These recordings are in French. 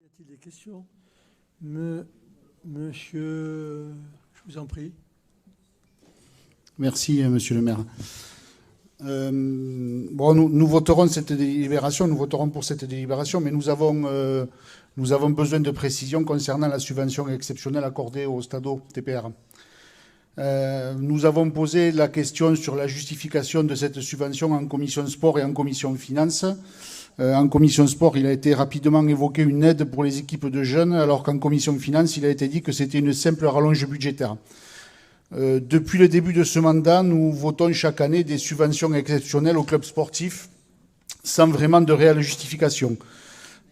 Y a-t-il des questions? Monsieur, je vous en prie. Merci, monsieur le maire. Nous voterons cette délibération, nous voterons pour cette délibération, mais nous avons besoin de précisions concernant la subvention exceptionnelle accordée au Stadeau TPR. Nous avons posé la question sur la justification de cette subvention en commission sport et en commission finances. En commission sport, il a été rapidement évoqué une aide pour les équipes de jeunes, alors qu'en commission finances, il a été dit que c'était une simple rallonge budgétaire. Depuis le début de ce mandat, nous votons chaque année des subventions exceptionnelles aux clubs sportifs sans vraiment de réelle justification.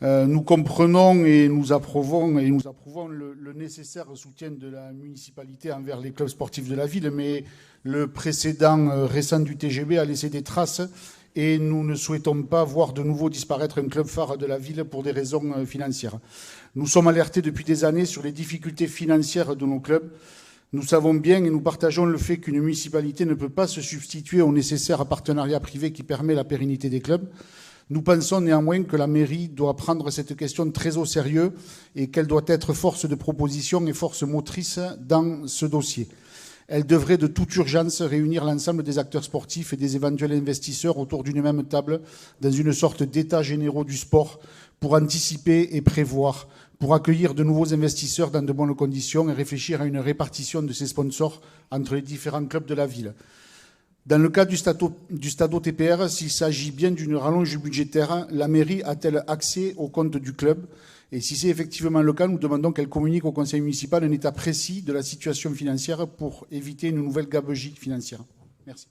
Nous comprenons et nous approuvons le nécessaire soutien de la municipalité envers les clubs sportifs de la ville, mais le précédent récent du TGB a laissé des traces et nous ne souhaitons pas voir de nouveau disparaître un club phare de la ville pour des raisons financières. Nous sommes alertés depuis des années sur les difficultés financières de nos clubs. Nous savons bien et nous partageons le fait qu'une municipalité ne peut pas se substituer au nécessaire partenariat privé qui permet la pérennité des clubs. Nous pensons néanmoins que la mairie doit prendre cette question très au sérieux et qu'elle doit être force de proposition et force motrice dans ce dossier. Elle devrait de toute urgence réunir l'ensemble des acteurs sportifs et des éventuels investisseurs autour d'une même table dans une sorte d'état généraux du sport pour anticiper et prévoir, pour accueillir de nouveaux investisseurs dans de bonnes conditions et réfléchir à une répartition de ces sponsors entre les différents clubs de la ville. Dans le cas du Stadeau TPR, s'il s'agit bien d'une rallonge budgétaire, la mairie a-t-elle accès aux comptes du club? Et si c'est effectivement le cas, nous demandons qu'elle communique au conseil municipal un état précis de la situation financière pour éviter une nouvelle gabegie financière. Merci.